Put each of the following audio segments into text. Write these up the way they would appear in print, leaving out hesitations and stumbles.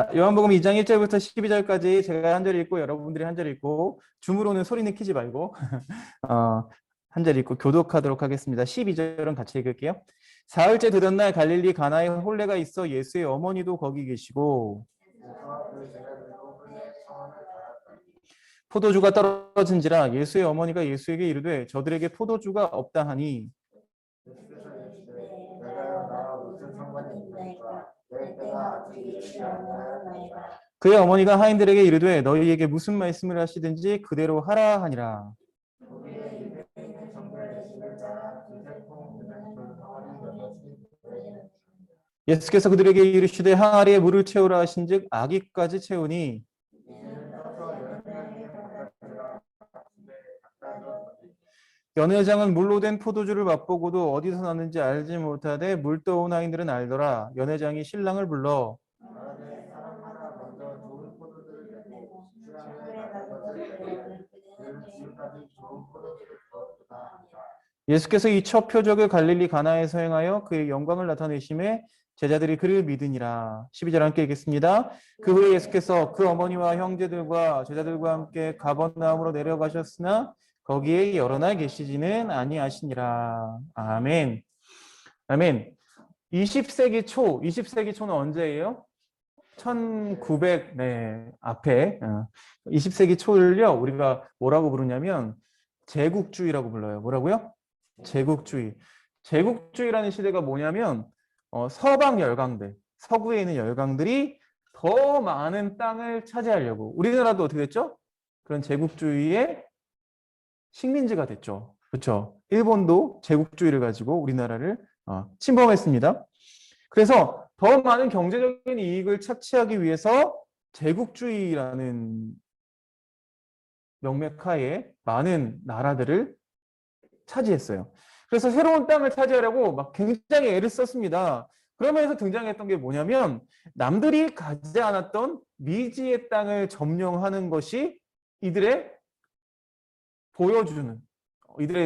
자, 요한복음 2장 1절부터 12절까지 제가 한 절 읽고 여러분들이 한 절 읽고 줌으로는 소리는 키지 말고 한 절 읽고 교독하도록 하겠습니다. 12절은 같이 읽을게요. 사흘째 되던 날 갈릴리 가나에 혼례가 있어 예수의 어머니도 거기 계시고 포도주가 떨어진지라 예수의 어머니가 예수에게 이르되 저들에게 포도주가 없다 하니 그의 어머니가 하인들에게 이르되 너희에게 무슨 말씀을 하시든지 그대로 하라 하니라. 예수께서 그들에게 이르시되 항아리에 물을 채우라 하신즉 아기까지 채우니 연회장은 물로 된 포도주를 맛보고도 어디서 났는지 알지 못하되 물 떠온 아이들은 알더라. 연회장이 신랑을 불러 예수께서 이 첫 표적을 갈릴리 가나에서 행하여 그의 영광을 나타내심에 제자들이 그를 믿으니라. 12절 함께 읽겠습니다. 그 후에 예수께서 그 어머니와 형제들과 제자들과 함께 가버나움으로 내려가셨으나 거기에 여러 날 계시지는 아니하시니라. 아멘. 아멘. 20세기 초는 언제예요? 1900, 앞에 20세기 초를요 우리가 뭐라고 부르냐면 제국주의라고 불러요. 뭐라고요? 제국주의. 제국주의라는 시대가 뭐냐면 서방 열강들, 서구에 있는 열강들이 더 많은 땅을 차지하려고 우리나라도 어떻게 됐죠? 그런 제국주의의 식민지가 됐죠. 그렇죠? 일본도 제국주의를 가지고 우리나라를 침범했습니다. 그래서 더 많은 경제적인 이익을 착취하기 위해서 제국주의라는 명맥하에 많은 나라들을 차지했어요. 그래서 새로운 땅을 차지하려고 막 굉장히 애를 썼습니다. 그러면서 등장했던 게 뭐냐면 남들이 가지 않았던 미지의 땅을 점령하는 것이 이들의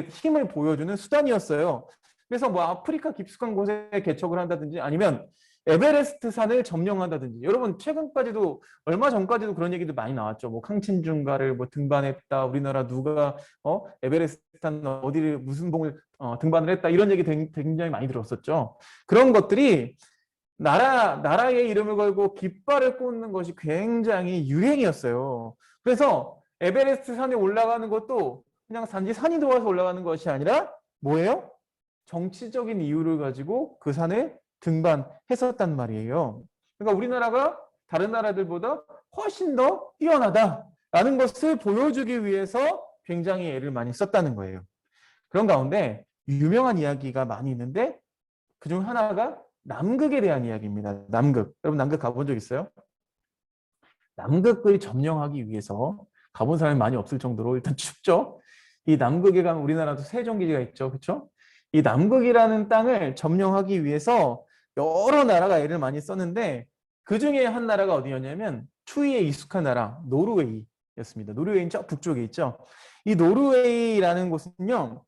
힘을 보여주는 수단이었어요. 그래서 뭐 아프리카 깊숙한 곳에 개척을 한다든지 아니면 에베레스트 산을 점령한다든지 여러분 최근까지도 얼마 전까지도 그런 얘기도 많이 나왔죠. 뭐 캉친중가를 뭐 등반했다. 우리나라 누가 에베레스트 산 어디를 무슨 봉을 등반을 했다. 이런 얘기 굉장히 많이 들었었죠. 그런 것들이 나라의 이름을 걸고 깃발을 꽂는 것이 굉장히 유행이었어요. 그래서 에베레스트 산에 올라가는 것도 그냥 단지 산이 좋아서 올라가는 것이 아니라 뭐예요? 정치적인 이유를 가지고 그 산에 등반했었단 말이에요. 그러니까 우리나라가 다른 나라들보다 훨씬 더 뛰어나다라는 것을 보여주기 위해서 굉장히 애를 많이 썼다는 거예요. 그런 가운데 유명한 이야기가 많이 있는데 그중 하나가 남극에 대한 이야기입니다. 남극. 여러분 남극 가본 적 있어요? 남극을 점령하기 위해서 가본 사람이 많이 없을 정도로 일단 춥죠. 이 남극에 가면 우리나라도 세종기지가 있죠. 그렇죠? 이 남극이라는 땅을 점령하기 위해서 여러 나라가 애를 많이 썼는데 그중에 한 나라가 어디였냐면 추위에 익숙한 나라 노르웨이였습니다. 노르웨이는 저 북쪽에 있죠. 이 노르웨이라는 곳은요.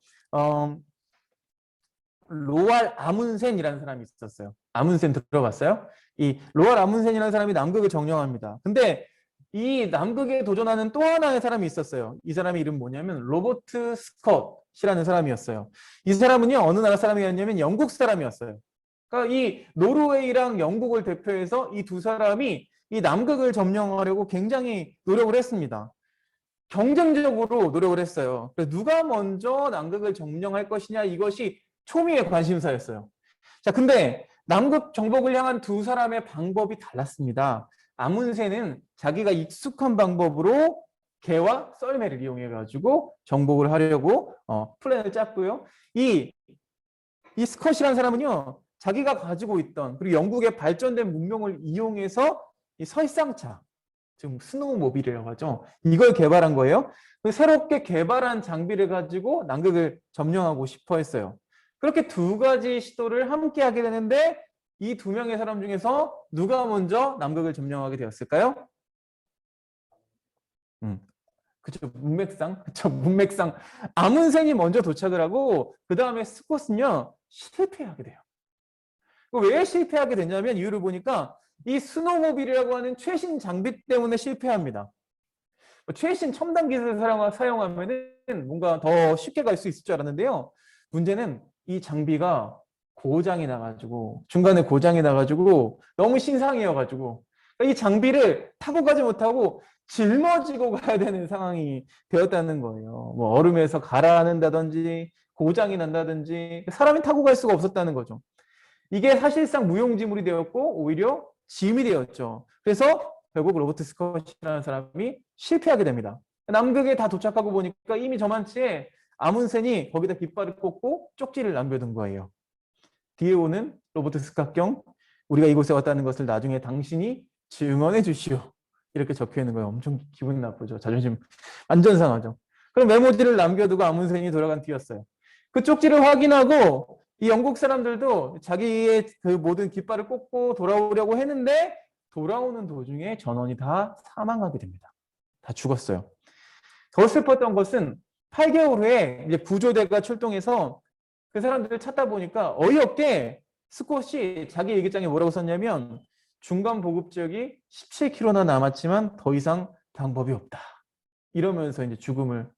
로알 아문센이라는 사람이 있었어요. 아문센 들어봤어요? 이 로알 아문센이라는 사람이 남극을 점령합니다. 근데 이 남극에 도전하는 또 하나의 사람이 있었어요. 이 사람의 이름 뭐냐면 로버트 스콧이라는 사람이었어요. 이 사람은요 어느 나라 사람이었냐면 영국 사람이었어요. 그러니까 이 노르웨이랑 영국을 대표해서 이 두 사람이 이 남극을 점령하려고 굉장히 노력을 했습니다. 경쟁적으로 노력을 했어요. 그래서 누가 먼저 남극을 점령할 것이냐 이것이 초미의 관심사였어요. 자, 근데 남극 정복을 향한 두 사람의 방법이 달랐습니다. 아문센은 자기가 익숙한 방법으로 개와 썰매를 이용해 가지고 정복을 하려고 플랜을 짰고요. 이 스컷이라는 사람은요. 자기가 가지고 있던 그리고 영국의 발전된 문명을 이용해서 이 설상차, 지금 스노우모빌이라고 하죠. 이걸 개발한 거예요. 새롭게 개발한 장비를 가지고 남극을 점령하고 싶어 했어요. 그렇게 두 가지 시도를 함께 하게 되는데 이 두 명의 사람 중에서 누가 먼저 남극을 점령하게 되었을까요? 그쵸, 문맥상. 그쵸, 문맥상. 아문센이 먼저 도착을 하고 그 다음에 스콧은요 실패하게 돼요. 왜 실패하게 됐냐면 이유를 보니까 이 스노모빌이라고 하는 최신 장비 때문에 실패합니다. 최신 첨단 기술을 사용하면은 뭔가 더 쉽게 갈 수 있을 줄 알았는데요. 문제는 이 장비가 고장이 나가지고 중간에 고장이 나가지고 너무 신상이어가지고 이 장비를 타고 가지 못하고 짊어지고 가야 되는 상황이 되었다는 거예요. 뭐 얼음에서 가라앉는다든지 고장이 난다든지 사람이 타고 갈 수가 없었다는 거죠. 이게 사실상 무용지물이 되었고 오히려 짐이 되었죠. 그래서 결국 로버트 스콧이라는 사람이 실패하게 됩니다. 남극에 다 도착하고 보니까 이미 저만치에 아문센이 거기다 깃발을 꽂고 쪽지를 남겨둔 거예요. 뒤에 오는 로버트 스콧경, 우리가 이곳에 왔다는 것을 나중에 당신이 증언해 주시오. 이렇게 적혀 있는 거예요. 엄청 기분 나쁘죠. 자존심 완전 상하죠. 그럼 메모지를 남겨두고 아문센이 돌아간 뒤였어요. 그 쪽지를 확인하고 이 영국 사람들도 자기의 그 모든 깃발을 꽂고 돌아오려고 했는데 돌아오는 도중에 전원이 다 사망하게 됩니다. 다 죽었어요. 더 슬펐던 것은 8개월 후에 이제 구조대가 출동해서 그 사람들을 찾다 보니까 어이없게 스콧이 자기 일기장에 뭐라고 썼냐면 중간 보급 지역이 17km나 남았지만 더 이상 방법이 없다. 이러면서 이제 죽음을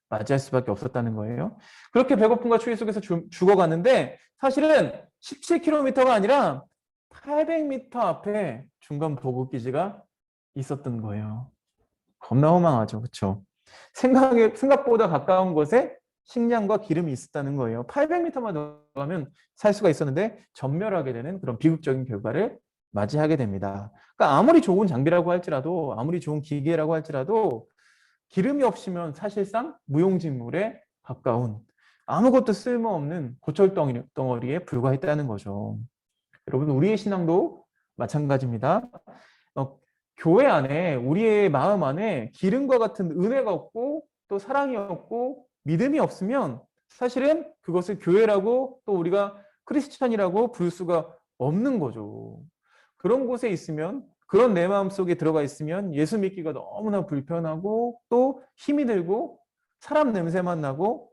맞이할 수밖에 없었다는 거예요. 그렇게 배고픔과 추위 속에서 죽어갔는데 사실은 17km가 아니라 800m 앞에 중간 보급기지가 있었던 거예요. 겁나 허망하죠. 그렇죠? 생각보다 가까운 곳에 식량과 기름이 있었다는 거예요. 800m만 더 가면 살 수가 있었는데 전멸하게 되는 그런 비극적인 결과를 맞이하게 됩니다. 그러니까 아무리 좋은 장비라고 할지라도 아무리 좋은 기계라고 할지라도 기름이 없으면 사실상 무용지물에 가까운 아무것도 쓸모없는 고철덩어리에 불과했다는 거죠. 여러분 우리의 신앙도 마찬가지입니다. 교회 안에 우리의 마음 안에 기름과 같은 은혜가 없고 또 사랑이 없고 믿음이 없으면 사실은 그것을 교회라고 또 우리가 크리스찬이라고 부를 수가 없는 거죠. 그런 곳에 있으면 그런 내 마음속에 들어가 있으면 예수 믿기가 너무나 불편하고 또 힘이 들고 사람 냄새만 나고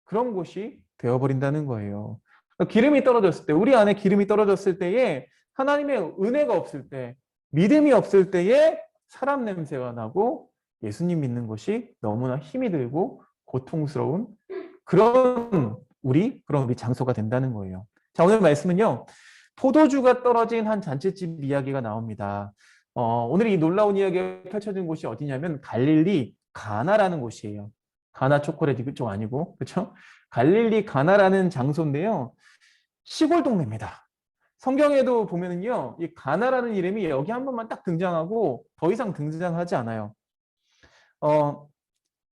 그런 곳이 되어버린다는 거예요. 기름이 떨어졌을 때 우리 안에 기름이 떨어졌을 때에 하나님의 은혜가 없을 때 믿음이 없을 때에 사람 냄새가 나고 예수님 믿는 것이 너무나 힘이 들고 고통스러운 그런 우리 장소가 된다는 거예요. 자, 오늘 말씀은요. 포도주가 떨어진 한 잔치집 이야기가 나옵니다. 오늘 이 놀라운 이야기가 펼쳐진 곳이 어디냐면 갈릴리 가나라는 곳이에요. 가나 초콜릿 그쪽 아니고 그렇죠? 갈릴리 가나라는 장소인데요. 시골 동네입니다. 성경에도 보면은요, 이 가나라는 이름이 여기 한 번만 딱 등장하고 더 이상 등장하지 않아요.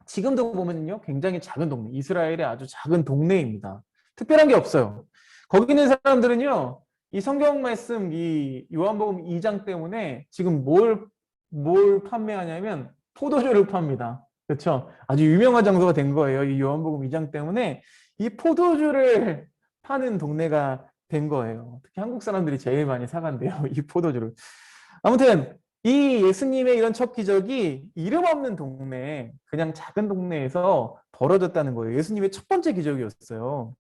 지금도 보면은요, 굉장히 작은 동네, 이스라엘의 아주 작은 동네입니다. 특별한 게 없어요. 거기 있는 사람들은요, 이 성경 말씀, 이 요한복음 2장 때문에 지금 뭘 판매하냐면 포도주를 팝니다. 그렇죠? 아주 유명한 장소가 된 거예요. 이 요한복음 2장 때문에 이 포도주를 파는 동네가 된 거예요. 특히 한국 사람들이 제일 많이 사간대요. 이 포도주를. 아무튼 이 예수님의 이런 첫 기적이 이름 없는 동네, 그냥 작은 동네에서 벌어졌다는 거예요. 예수님의 첫 번째 기적이었어요.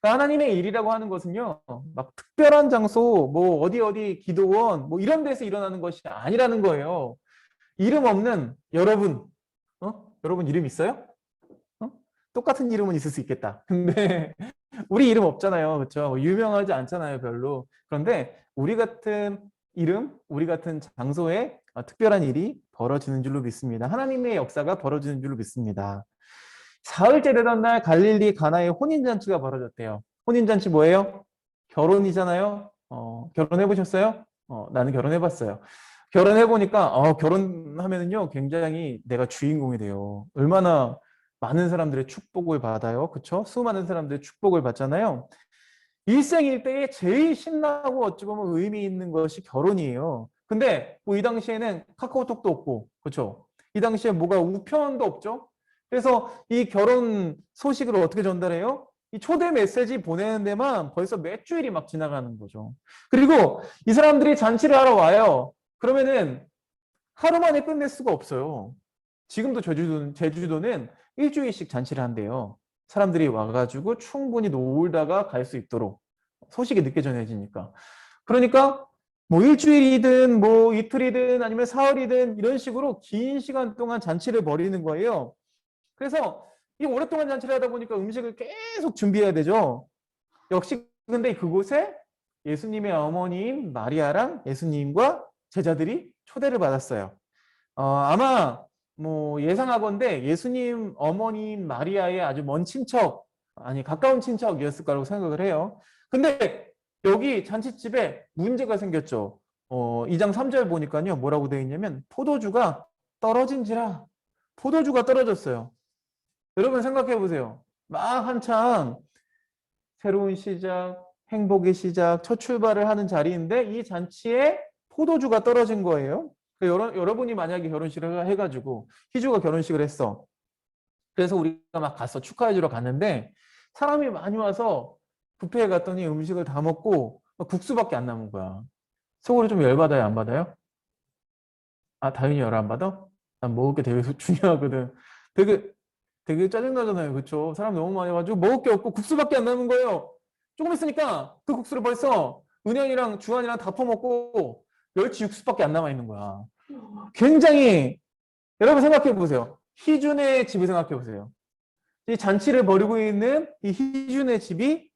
그러니까 하나님의 일이라고 하는 것은요, 막 특별한 장소, 뭐 어디 기도원, 뭐 이런 데서 일어나는 것이 아니라는 거예요. 이름 없는 여러분, 여러분 이름 있어요? 똑같은 이름은 있을 수 있겠다. 근데 우리 이름 없잖아요. 그렇죠? 유명하지 않잖아요, 별로. 그런데 우리 같은 이름, 우리 같은 장소에 특별한 일이 벌어지는 줄로 믿습니다. 하나님의 역사가 벌어지는 줄로 믿습니다. 사흘째 되던 날 갈릴리 가나의 혼인잔치가 벌어졌대요. 혼인잔치 뭐예요? 결혼이잖아요. 결혼해보셨어요? 나는 결혼해봤어요. 결혼해보니까 결혼하면은요 굉장히 내가 주인공이 돼요. 얼마나 많은 사람들의 축복을 받아요. 그렇죠? 수많은 사람들의 축복을 받잖아요. 일생일대에 제일 신나고 어찌 보면 의미 있는 것이 결혼이에요. 근데 뭐 이 당시에는 카카오톡도 없고, 그렇죠? 이 당시에 뭐가 우편도 없죠? 그래서 이 결혼 소식을 어떻게 전달해요? 이 초대 메시지 보내는 데만 벌써 몇 주일이 막 지나가는 거죠. 그리고 이 사람들이 잔치를 하러 와요. 그러면은 하루 만에 끝낼 수가 없어요. 지금도 제주도는 일주일씩 잔치를 한대요. 사람들이 와가지고 충분히 놀다가 갈 수 있도록 소식이 늦게 전해지니까. 그러니까 뭐 일주일이든 뭐 이틀이든 아니면 사흘이든 이런 식으로 긴 시간 동안 잔치를 벌이는 거예요. 그래서 이 오랫동안 잔치를 하다 보니까 음식을 계속 준비해야 되죠. 역시 근데 그곳에 예수님의 어머니인 마리아랑 예수님과 제자들이 초대를 받았어요. 아마 뭐 예상하건대 예수님 어머니인 마리아의 아주 먼 친척, 아니 가까운 친척이었을 거라고 생각을 해요. 근데 여기 잔치집에 문제가 생겼죠. 2장 3절 보니까요. 뭐라고 되어 있냐면 포도주가 떨어진지라. 포도주가 떨어졌어요. 여러분 생각해 보세요. 막 한창 새로운 시작, 행복의 시작, 첫 출발을 하는 자리인데 이 잔치에 포도주가 떨어진 거예요. 여러분이 만약에 결혼식을 해가지고 희주가 결혼식을 했어. 그래서 우리가 막 갔어. 축하해주러 갔는데 사람이 많이 와서 뷔페에 갔더니 음식을 다 먹고 국수밖에 안 남은 거야. 속으로 좀 열받아요? 안 받아요? 아, 당연히 열 안 받아? 난 먹을 게 되게 중요하거든. 되게 되게 짜증나잖아요. 그렇죠? 사람 너무 많이 와가지고 먹을 게 없고 국수밖에 안 남은 거예요. 조금 있으니까 그 국수를 벌써 은현이랑 주한이랑 다 퍼먹고 멸치 육수밖에 안 남아 있는 거야. 굉장히 여러분 생각해 보세요. 희준의 집을 생각해 보세요. 이 잔치를 벌이고 있는 이 희준의 집이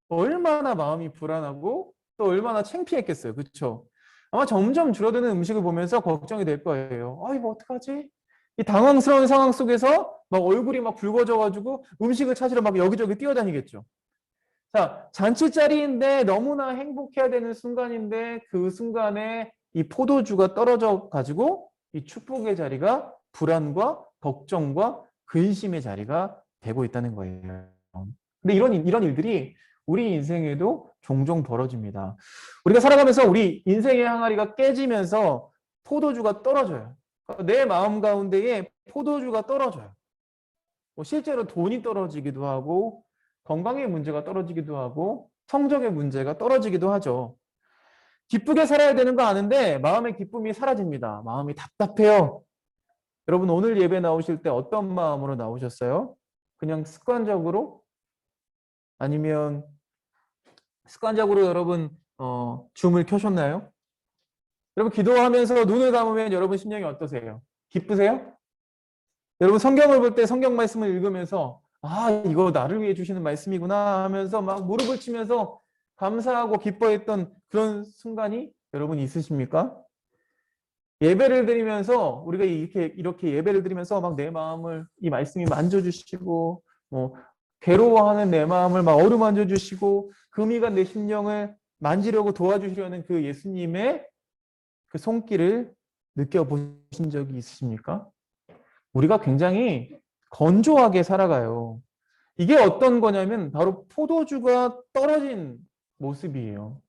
얼마나 마음이 불안하고 또 얼마나 창피했겠어요. 그렇죠? 아마 점점 줄어드는 음식을 보면서 걱정이 될 거예요. 이거 어떡하지? 이 당황스러운 상황 속에서 막 얼굴이 막 붉어져가지고 음식을 찾으러 막 여기저기 뛰어다니겠죠. 자, 잔치자리인데 너무나 행복해야 되는 순간인데 그 순간에 이 포도주가 떨어져 가지고 이 축복의 자리가 불안과 걱정과 근심의 자리가 되고 있다는 거예요. 근데 이런 일들이 우리 인생에도 종종 벌어집니다. 우리가 살아가면서 우리 인생의 항아리가 깨지면서 포도주가 떨어져요. 내 마음 가운데에 포도주가 떨어져요. 뭐 실제로 돈이 떨어지기도 하고 건강의 문제가 떨어지기도 하고 성적의 문제가 떨어지기도 하죠. 기쁘게 살아야 되는 거 아는데 마음의 기쁨이 사라집니다. 마음이 답답해요. 여러분 오늘 예배 나오실 때 어떤 마음으로 나오셨어요? 그냥 습관적으로? 아니면 습관적으로 여러분 줌을 켜셨나요? 여러분 기도하면서 눈을 감으면 여러분 심령이 어떠세요? 기쁘세요? 여러분 성경을 볼 때 성경 말씀을 읽으면서 이거 나를 위해 주시는 말씀이구나 하면서 막 무릎을 치면서 감사하고 기뻐했던 그런 순간이 여러분 있으십니까? 예배를 드리면서 우리가 이렇게 예배를 드리면서 막 내 마음을 이 말씀이 만져주시고 뭐 괴로워하는 내 마음을 막 어루만져 주시고 금이 간 내 심령을 만지려고 도와주시려는 그 예수님의 그 손길을 느껴보신 적이 있으십니까? 우리가 굉장히 건조하게 살아가요. 이게 어떤 거냐면 바로 포도주가 떨어진 모습이에요.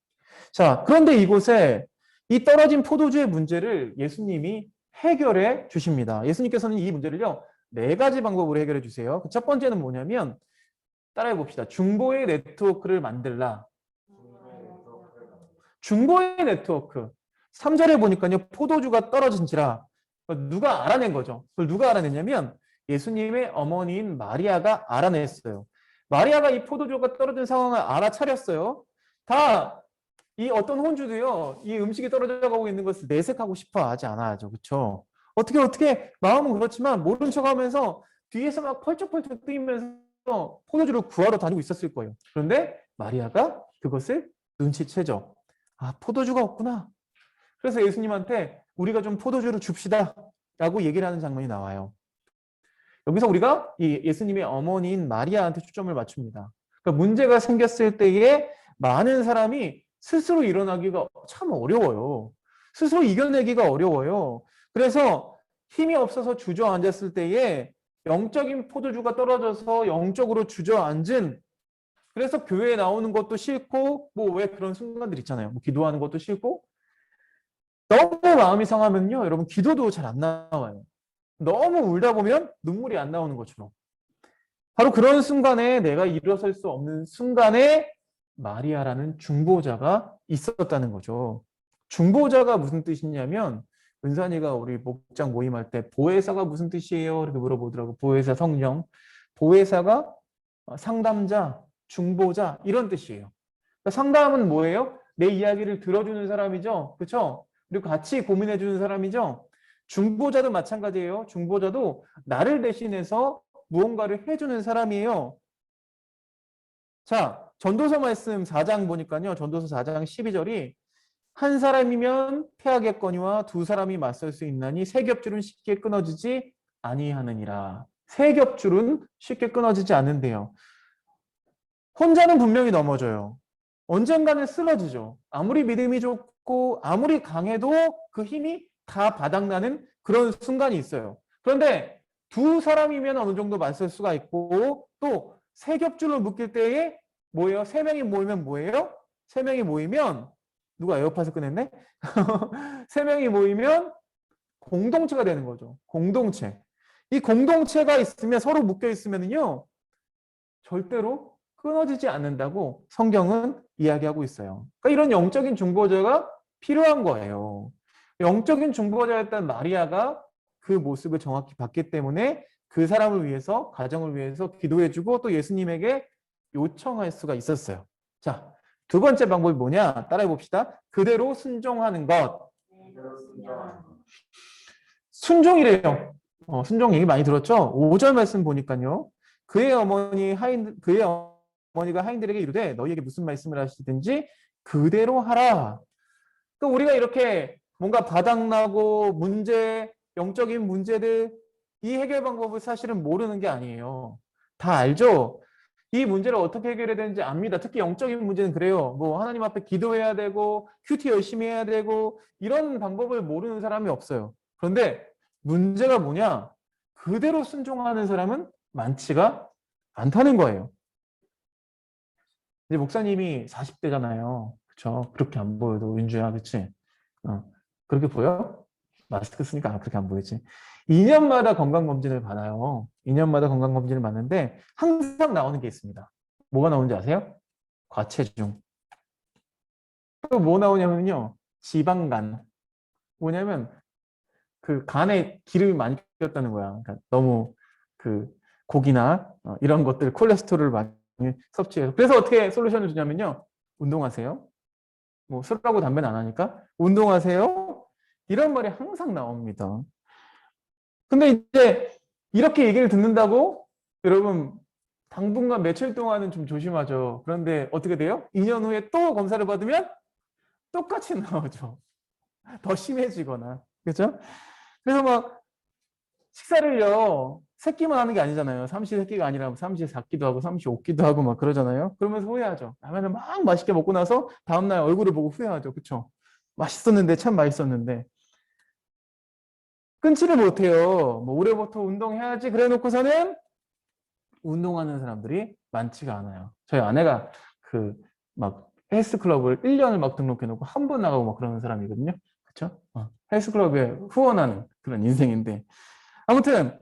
자, 그런데 이곳에 이 떨어진 포도주의 문제를 예수님이 해결해 주십니다. 예수님께서는 이 문제를요, 4가지 방법으로 해결해 주세요. 그 첫 번째는 뭐냐면 따라해 봅시다. 중보의 네트워크를 만들라. 중보의 네트워크. 3절에 보니까요, 포도주가 떨어진지라. 누가 알아낸 거죠. 그걸 누가 알아냈냐면 예수님의 어머니인 마리아가 알아냈어요. 마리아가 이 포도주가 떨어진 상황을 알아차렸어요. 다 이 어떤 혼주도요, 이 음식이 떨어져 가고 있는 것을 내색하고 싶어 하지 않아야죠. 그렇죠? 어떻게 마음은 그렇지만 모른 척하면서 뒤에서 막 펄쩍펄쩍 뛰면서 포도주를 구하러 다니고 있었을 거예요. 그런데 마리아가 그것을 눈치채죠. 포도주가 없구나. 그래서 예수님한테 우리가 좀 포도주를 줍시다 라고 얘기를 하는 장면이 나와요. 여기서 우리가 이 예수님의 어머니인 마리아한테 초점을 맞춥니다. 그러니까 문제가 생겼을 때에 많은 사람이 스스로 일어나기가 참 어려워요. 스스로 이겨내기가 어려워요. 그래서 힘이 없어서 주저앉았을 때에 영적인 포도주가 떨어져서 영적으로 주저앉은, 그래서 교회에 나오는 것도 싫고 뭐 왜 그런 순간들 있잖아요. 뭐 기도하는 것도 싫고 너무 마음이 상하면요, 여러분 기도도 잘 안 나와요. 너무 울다 보면 눈물이 안 나오는 것처럼. 바로 그런 순간에 내가 일어설 수 없는 순간에 마리아라는 중보자가 있었다는 거죠. 중보자가 무슨 뜻이냐면 은산이가 우리 목장 모임할 때 보혜사가 무슨 뜻이에요? 이렇게 물어보더라고. 보혜사 성령. 보혜사가 상담자, 중보자 이런 뜻이에요. 그러니까 상담은 뭐예요? 내 이야기를 들어주는 사람이죠. 그렇죠? 그리고 같이 고민해 주는 사람이죠. 중보자도 마찬가지예요. 중보자도 나를 대신해서 무언가를 해주는 사람이에요. 자, 전도서 말씀 4장 보니까요. 전도서 4장 12절이 한 사람이면 패하겠거니와 두 사람이 맞설 수 있나니 세 겹줄은 쉽게 끊어지지 아니하느니라. 세 겹줄은 쉽게 끊어지지 않는데요. 혼자는 분명히 넘어져요. 언젠가는 쓰러지죠. 아무리 믿음이 좋고 아무리 강해도 그 힘이 다 바닥나는 그런 순간이 있어요. 그런데 두 사람이면 어느 정도 맞설 수가 있고 또 세 겹줄로 묶일 때에 뭐예요? 세 명이 모이면 뭐예요? 세 명이 모이면 누가 에어팟을 꺼냈네? 세 명이 모이면 공동체가 되는 거죠. 공동체. 이 공동체가 있으면 서로 묶여 있으면요 절대로 끊어지지 않는다고 성경은 이야기하고 있어요. 그러니까 이런 영적인 중보자가 필요한 거예요. 영적인 중보자였던 마리아가 그 모습을 정확히 봤기 때문에 그 사람을 위해서, 가정을 위해서 기도해주고 또 예수님에게 요청할 수가 있었어요. 자, 두 번째 방법이 뭐냐? 따라해 봅시다. 그대로 순종하는 것. 순종이래요. 순종 얘기 많이 들었죠? 5절 말씀 보니까요. 그의 어머니가 하인들에게 이르되 너희에게 무슨 말씀을 하시든지 그대로 하라. 그러니까 우리가 이렇게 뭔가 바닥나고 영적인 문제들 이 해결 방법을 사실은 모르는 게 아니에요. 다 알죠? 이 문제를 어떻게 해결해야 되는지 압니다. 특히 영적인 문제는 그래요. 뭐 하나님 앞에 기도해야 되고 큐티 열심히 해야 되고 이런 방법을 모르는 사람이 없어요. 그런데 문제가 뭐냐? 그대로 순종하는 사람은 많지가 않다는 거예요. 이제 목사님이 40대잖아요. 그렇죠? 그렇게 안 보여도 윤주야, 그렇지? 그렇게 보여? 마스크 쓰니까 그렇게 안 보이지. 2년마다 건강검진을 받아요. 2년마다 건강검진을 받는데 항상 나오는 게 있습니다. 뭐가 나오는지 아세요? 과체중. 또 뭐 나오냐면요. 지방간. 뭐냐면 그 간에 기름이 많이 꼈다는 거야. 그러니까 너무 그 고기나 이런 것들 콜레스테롤을 많이 섭취해서. 그래서 어떻게 솔루션을 주냐면요. 운동하세요. 뭐 술하고 담배는 안 하니까 운동하세요. 이런 말이 항상 나옵니다. 근데 이제 이렇게 얘기를 듣는다고 여러분 당분간 며칠 동안은 좀 조심하죠. 그런데 어떻게 돼요? 2년 후에 또 검사를 받으면 똑같이 나오죠. 더 심해지거나. 그렇죠? 그래서 막 식사를요. 세 끼만 하는 게 아니잖아요. 삼시세끼가 아니라 삼시세끼도 하고 삼시오끼도 하고 막 그러잖아요. 그러면서 후회하죠. 라면을 막 맛있게 먹고 나서 다음날 얼굴을 보고 후회하죠. 그렇죠? 맛있었는데 참 맛있었는데 끊지를 못해요. 뭐 올해부터 운동해야지 그래 놓고서는 운동하는 사람들이 많지가 않아요. 저희 아내가 그 막 헬스클럽을 1년을 막 등록해 놓고 한 번 나가고 막 그러는 사람이거든요. 그렇죠? 헬스클럽에 후원하는 그런 인생인데 아무튼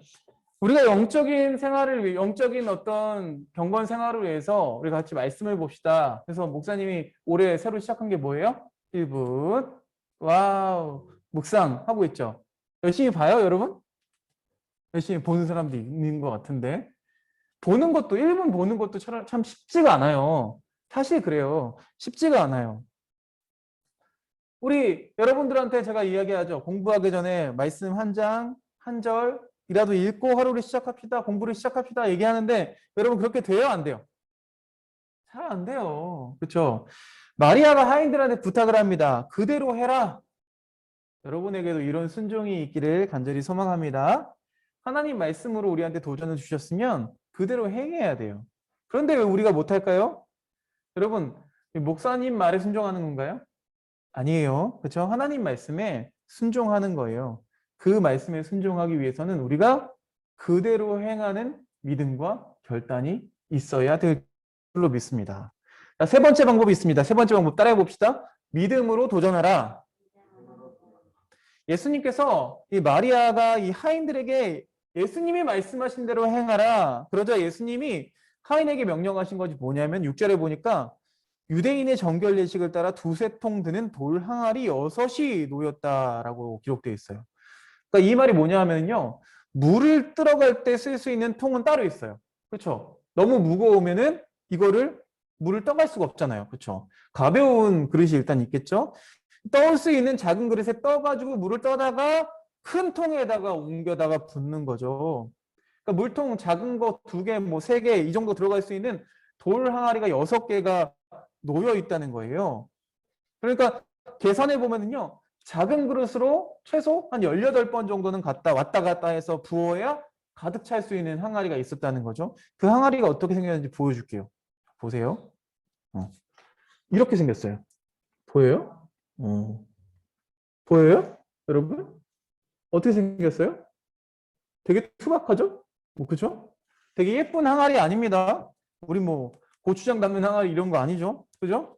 우리가 영적인 어떤 경건 생활을 위해서 우리 같이 말씀을 봅시다. 그래서 목사님이 올해 새로 시작한 게 뭐예요? 1분. 와우. 묵상 하고 있죠. 열심히 봐요, 여러분? 열심히 보는 사람도 있는 것 같은데. 보는 것도, 1분 보는 것도 참 쉽지가 않아요. 사실 그래요. 쉽지가 않아요. 우리 여러분들한테 제가 이야기하죠. 공부하기 전에 말씀 한 장, 한 절이라도 읽고 하루를 시작합시다. 공부를 시작합시다. 얘기하는데 여러분 그렇게 돼요? 안 돼요? 잘 안 돼요. 그렇죠? 마리아가 하인들한테 부탁을 합니다. 그대로 해라. 여러분에게도 이런 순종이 있기를 간절히 소망합니다. 하나님 말씀으로 우리한테 도전을 주셨으면 그대로 행해야 돼요. 그런데 왜 우리가 못할까요? 여러분, 목사님 말에 순종하는 건가요? 아니에요. 그렇죠? 하나님 말씀에 순종하는 거예요. 그 말씀에 순종하기 위해서는 우리가 그대로 행하는 믿음과 결단이 있어야 될 줄로 믿습니다. 자, 세 번째 방법이 있습니다. 세 번째 방법 따라해 봅시다. 믿음으로 도전하라. 예수님께서 이 마리아가 이 하인들에게 예수님이 말씀하신 대로 행하라. 그러자 예수님이 하인에게 명령하신 것이 뭐냐면 6절에 보니까 유대인의 정결 예식을 따라 두세 통 드는 돌 항아리 6이 놓였다라고 기록되어 있어요. 그러니까 이 말이 뭐냐 하면요. 물을 들어갈 때 쓸 수 있는 통은 따로 있어요. 그렇죠? 너무 무거우면은 이거를 물을 떠갈 수가 없잖아요. 그렇죠? 가벼운 그릇이 일단 있겠죠? 떠올 수 있는 작은 그릇에 떠가지고 물을 떠다가 큰 통에다가 옮겨다가 붓는 거죠. 그러니까 물통 작은 거 2개, 뭐 3개 이 정도 들어갈 수 있는 돌 항아리가 6개가 놓여 있다는 거예요. 그러니까 계산해 보면은요. 작은 그릇으로 최소 한 18번 정도는 왔다 갔다 해서 부어야 가득 찰 수 있는 항아리가 있었다는 거죠. 그 항아리가 어떻게 생겼는지 보여줄게요. 보세요. 이렇게 생겼어요. 보여요? 보여요? 여러분? 어떻게 생겼어요? 되게 투박하죠? 뭐 그죠? 되게 예쁜 항아리 아닙니다. 우리 뭐 고추장 담는 항아리 이런 거 아니죠? 그죠?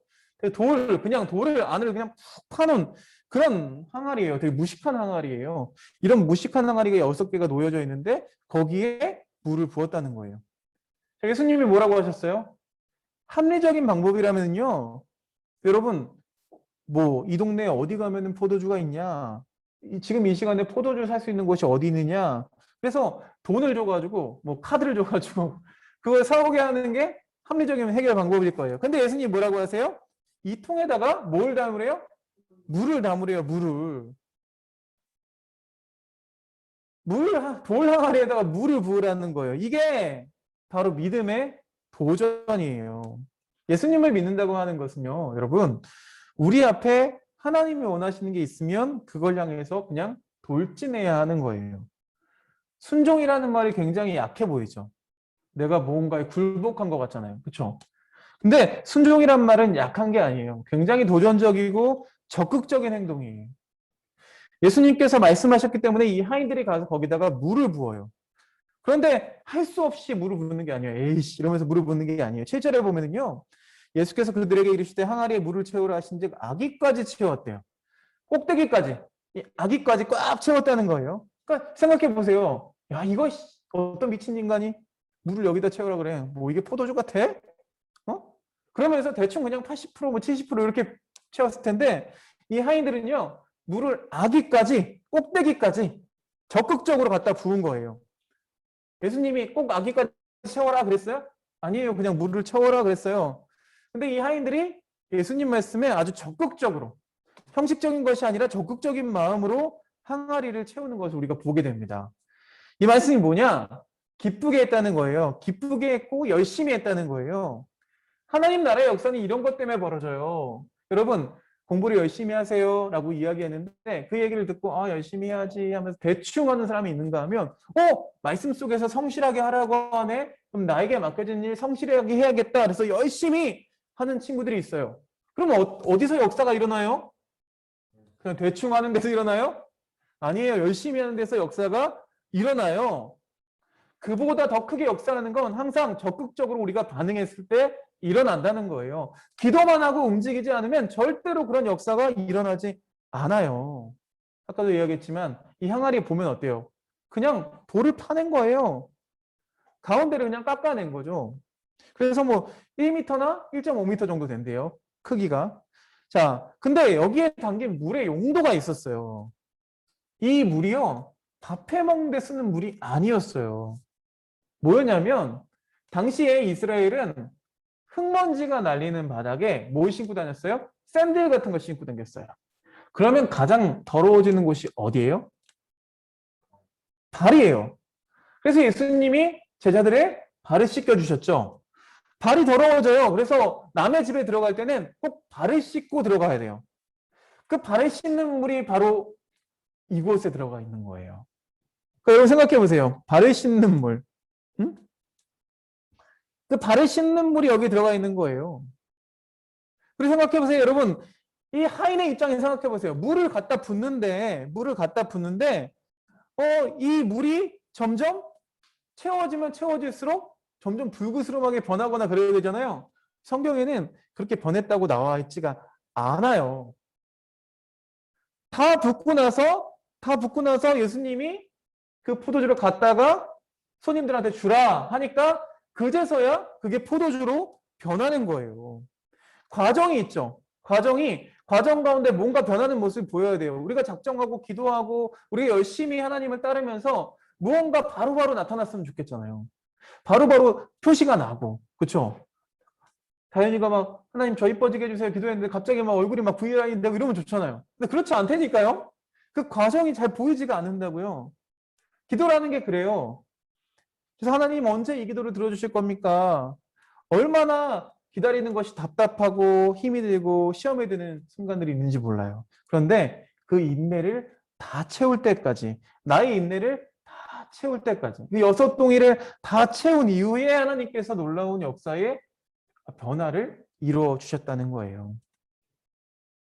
그냥 돌을 안으로 그냥 푹 파놓은 그런 항아리예요. 되게 무식한 항아리예요. 이런 무식한 항아리가 6개가 놓여져 있는데 거기에 물을 부었다는 거예요. 예수님이 뭐라고 하셨어요? 합리적인 방법이라면요. 여러분 뭐 이 동네에 어디 가면은 포도주가 있냐? 지금 이 시간에 포도주 살 수 있는 곳이 어디 있느냐? 그래서 돈을 줘가지고 뭐 카드를 줘가지고 그걸 사오게 하는 게 합리적인 해결 방법일 거예요. 근데 예수님이 뭐라고 하세요? 이 통에다가 뭘 담으래요? 물을 담으래요. 돌 항아리에다가 물을 부으라는 거예요. 이게 바로 믿음의 도전이에요. 예수님을 믿는다고 하는 것은요, 여러분, 우리 앞에 하나님이 원하시는 게 있으면 그걸 향해서 그냥 돌진해야 하는 거예요. 순종이라는 말이 굉장히 약해 보이죠. 내가 뭔가에 굴복한 것 같잖아요. 그렇죠? 근데 순종이란 말은 약한 게 아니에요. 굉장히 도전적이고 적극적인 행동이에요. 예수님께서 말씀하셨기 때문에 이 하인들이 가서 거기다가 물을 부어요. 그런데 할 수 없이 물을 붓는 게 아니에요. 에이씨 이러면서 물을 붓는 게 아니에요. 7절에 보면은요. 예수께서 그들에게 이르시되 항아리에 물을 채우라 하신즉 아기까지 채웠대요. 꼭대기까지. 이 아기까지 꽉 채웠다는 거예요. 그러니까 생각해 보세요. 야 이거 어떤 미친 인간이 물을 여기다 채우라 그래. 뭐 이게 포도주 같아? 그러면서 대충 그냥 80%뭐 70% 이렇게 채웠을 텐데 이 하인들은요. 물을 아기까지 꼭대기까지 적극적으로 갖다 부은 거예요. 예수님이 꼭 아기까지 채워라 그랬어요? 아니에요. 그냥 물을 채워라 그랬어요. 근데 이 하인들이 예수님 말씀에 아주 적극적으로 형식적인 것이 아니라 적극적인 마음으로 항아리를 채우는 것을 우리가 보게 됩니다. 이 말씀이 뭐냐? 기쁘게 했다는 거예요. 기쁘게 했고 열심히 했다는 거예요. 하나님 나라의 역사는 이런 것 때문에 벌어져요. 여러분 공부를 열심히 하세요 라고 이야기했는데 그 얘기를 듣고 열심히 해야지 하면서 대충 하는 사람이 있는가 하면 말씀 속에서 성실하게 하라고 하네? 그럼 나에게 맡겨진 일 성실하게 해야겠다. 그래서 열심히 하는 친구들이 있어요. 그럼 어디서 역사가 일어나요? 그냥 대충 하는 데서 일어나요? 아니에요. 열심히 하는 데서 역사가 일어나요. 그보다 더 크게 역사하는 건 항상 적극적으로 우리가 반응했을 때 일어난다는 거예요. 기도만 하고 움직이지 않으면 절대로 그런 역사가 일어나지 않아요. 아까도 이야기했지만 이 항아리 보면 어때요? 그냥 돌을 파낸 거예요. 가운데를 그냥 깎아낸 거죠. 그래서 뭐 1m나 1.5m 정도 된대요. 크기가. 자, 근데 여기에 담긴 물의 용도가 있었어요. 이 물이요. 밥 해먹는 데 쓰는 물이 아니었어요. 뭐였냐면 당시에 이스라엘은 흙먼지가 날리는 바닥에 뭘 신고 다녔어요? 샌들 같은 거 신고 다녔어요. 그러면 가장 더러워지는 곳이 어디예요? 발이에요. 그래서 예수님이 제자들의 발을 씻겨주셨죠. 발이 더러워져요. 그래서 남의 집에 들어갈 때는 꼭 발을 씻고 들어가야 돼요. 그 발을 씻는 물이 바로 이곳에 들어가 있는 거예요. 그러니까 여러분 생각해 보세요. 발을 씻는 물. 응? 그 발을 씻는 물이 여기 들어가 있는 거예요. 그리고 생각해 보세요. 여러분, 이 하인의 입장에서 생각해 보세요. 물을 갖다 붓는데, 이 물이 점점 채워지면 채워질수록 점점 불그스름하게 변하거나 그래야 되잖아요. 성경에는 그렇게 변했다고 나와 있지가 않아요. 다 붓고 나서 예수님이 그 포도주를 갖다가 손님들한테 주라 하니까 그제서야 그게 포도주로 변하는 거예요. 과정이 있죠. 과정 가운데 뭔가 변하는 모습이 보여야 돼요. 우리가 작정하고 기도하고 우리가 열심히 하나님을 따르면서 무언가 바로바로 나타났으면 좋겠잖아요. 바로바로 표시가 나고. 그렇죠? 다현이가 막 하나님 저 이뻐지게 해주세요 기도했는데 갑자기 막 얼굴이 막 V라인이 되고 이러면 좋잖아요. 근데 그렇지 않다니까요. 그 과정이 잘 보이지가 않는다고요. 기도라는 게 그래요. 그래서 하나님 언제 이 기도를 들어주실 겁니까? 얼마나 기다리는 것이 답답하고 힘이 들고 시험에 드는 순간들이 있는지 몰라요. 그런데 그 인내를 다 채울 때까지, 나의 인내를 다 채울 때까지, 그 6동이를 다 채운 이후에 하나님께서 놀라운 역사의 변화를 이루어 주셨다는 거예요.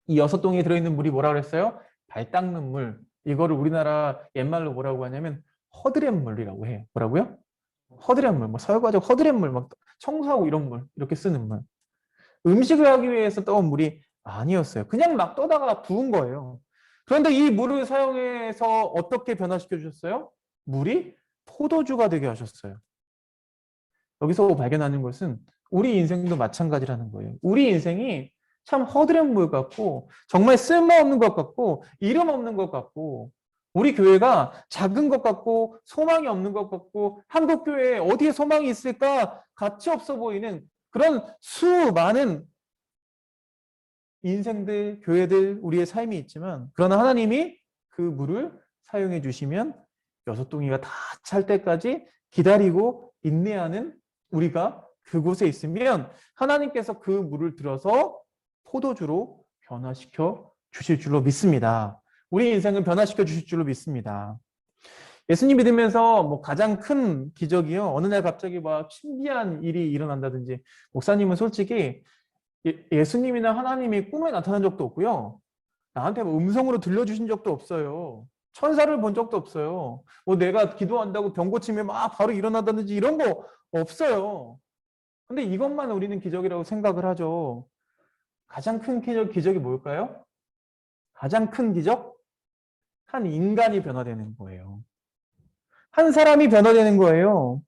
이 6동이에 들어있는 물이 뭐라고 그랬어요? 발 닦는 물. 이거를 우리나라 옛말로 뭐라고 하냐면 허드렛물이라고 해요. 뭐라고요? 허드렛물, 뭐 설거지하고 허드렛물, 막 청소하고 이런 물, 이렇게 쓰는 물. 음식을 하기 위해서 떠온 물이 아니었어요. 그냥 막 떠다가 부은 거예요. 그런데 이 물을 사용해서 어떻게 변화시켜 주셨어요? 물이 포도주가 되게 하셨어요. 여기서 발견하는 것은 우리 인생도 마찬가지라는 거예요. 우리 인생이 참 허드렛물 같고 정말 쓸모없는 것 같고 이름 없는 것 같고 우리 교회가 작은 것 같고 소망이 없는 것 같고 한국 교회에 어디에 소망이 있을까 가치 없어 보이는 그런 수많은 인생들, 교회들, 우리의 삶이 있지만 그러나 하나님이 그 물을 사용해 주시면 6동이가 다 찰 때까지 기다리고 인내하는 우리가 그곳에 있으면 하나님께서 그 물을 들어서 포도주로 변화시켜 주실 줄로 믿습니다. 우리 인생을 변화시켜 주실 줄로 믿습니다. 예수님 믿으면서 뭐 가장 큰 기적이요. 어느 날 갑자기 막 신기한 일이 일어난다든지 목사님은 솔직히 예수님이나 하나님이 꿈에 나타난 적도 없고요. 나한테 뭐 음성으로 들려주신 적도 없어요. 천사를 본 적도 없어요. 뭐 내가 기도한다고 병 고치면 막 바로 일어나다든지 이런 거 없어요. 근데 이것만 우리는 기적이라고 생각을 하죠. 가장 큰 기적이 뭘까요? 가장 큰 기적? 한 인간이 변화되는 거예요. 한 사람이 변화되는 거예요.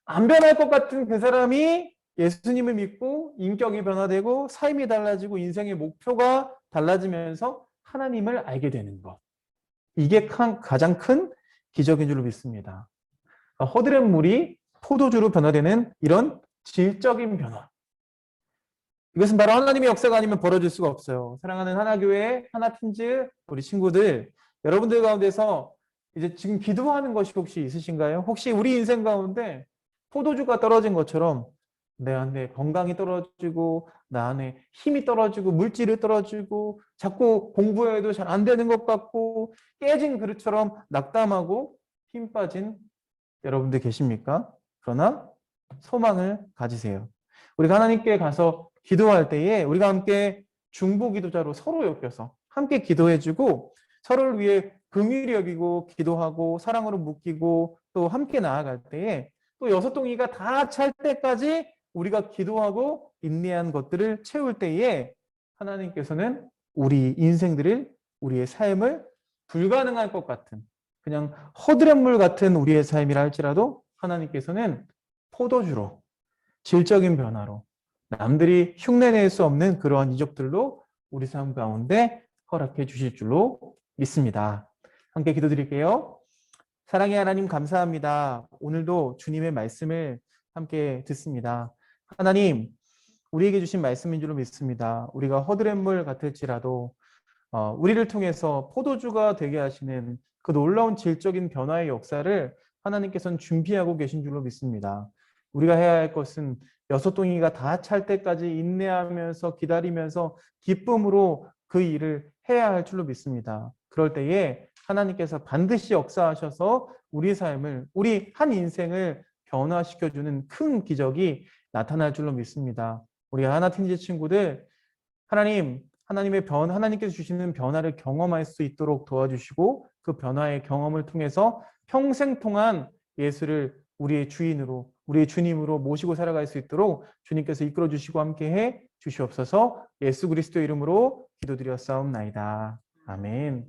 안 변할 것 같은 그 사람이 예수님을 믿고 인격이 변화되고 삶이 달라지고 인생의 목표가 달라지면서 하나님을 알게 되는 것. 이게 가장 큰 기적인 줄로 믿습니다. 허드렛물이 포도주로 변화되는 이런 질적인 변화. 이것은 바로 하나님의 역사가 아니면 벌어질 수가 없어요. 사랑하는 하나교회, 하나팀즈, 우리 친구들, 여러분들 가운데서 이제 지금 기도하는 것이 혹시 있으신가요? 혹시 우리 인생 가운데 포도주가 떨어진 것처럼 내 안에 건강이 떨어지고 나 안에 힘이 떨어지고 물질이 떨어지고 자꾸 공부해도 잘 안 되는 것 같고 깨진 그릇처럼 낙담하고 힘 빠진 여러분들 계십니까? 그러나 소망을 가지세요. 우리가 하나님께 가서 기도할 때에 우리가 함께 중보기도자로 서로 엮여서 함께 기도해주고 서로를 위해 긍휼히 여기고 기도하고 사랑으로 묶이고 또 함께 나아갈 때에 또 6동이가 다 찰 때까지 우리가 기도하고 인내한 것들을 채울 때에 하나님께서는 우리 인생들을 우리의 삶을 불가능할 것 같은 그냥 허드렛물 같은 우리의 삶이라 할지라도 하나님께서는 포도주로 질적인 변화로 남들이 흉내낼 수 없는 그러한 이적들로 우리 삶 가운데 허락해 주실 줄로 믿습니다. 함께 기도드릴게요. 사랑의 하나님 감사합니다. 오늘도 주님의 말씀을 함께 듣습니다. 하나님, 우리에게 주신 말씀인 줄로 믿습니다. 우리가 허드렛물 같을지라도 우리를 통해서 포도주가 되게 하시는 그 놀라운 질적인 변화의 역사를 하나님께서는 준비하고 계신 줄로 믿습니다. 우리가 해야 할 것은 6동이가 다 찰 때까지 인내하면서 기다리면서 기쁨으로 그 일을 해야 할 줄로 믿습니다. 그럴 때에 하나님께서 반드시 역사하셔서 우리 삶을, 우리 한 인생을 변화시켜주는 큰 기적이 나타날 줄로 믿습니다. 우리 하나팀즈 친구들, 하나님께서 주시는 변화를 경험할 수 있도록 도와주시고 그 변화의 경험을 통해서 평생 동안 예수를 우리의 주인으로, 우리의 주님으로 모시고 살아갈 수 있도록 주님께서 이끌어 주시고 함께해 주시옵소서. 예수 그리스도 이름으로 기도드렸사옵나이다. 아멘.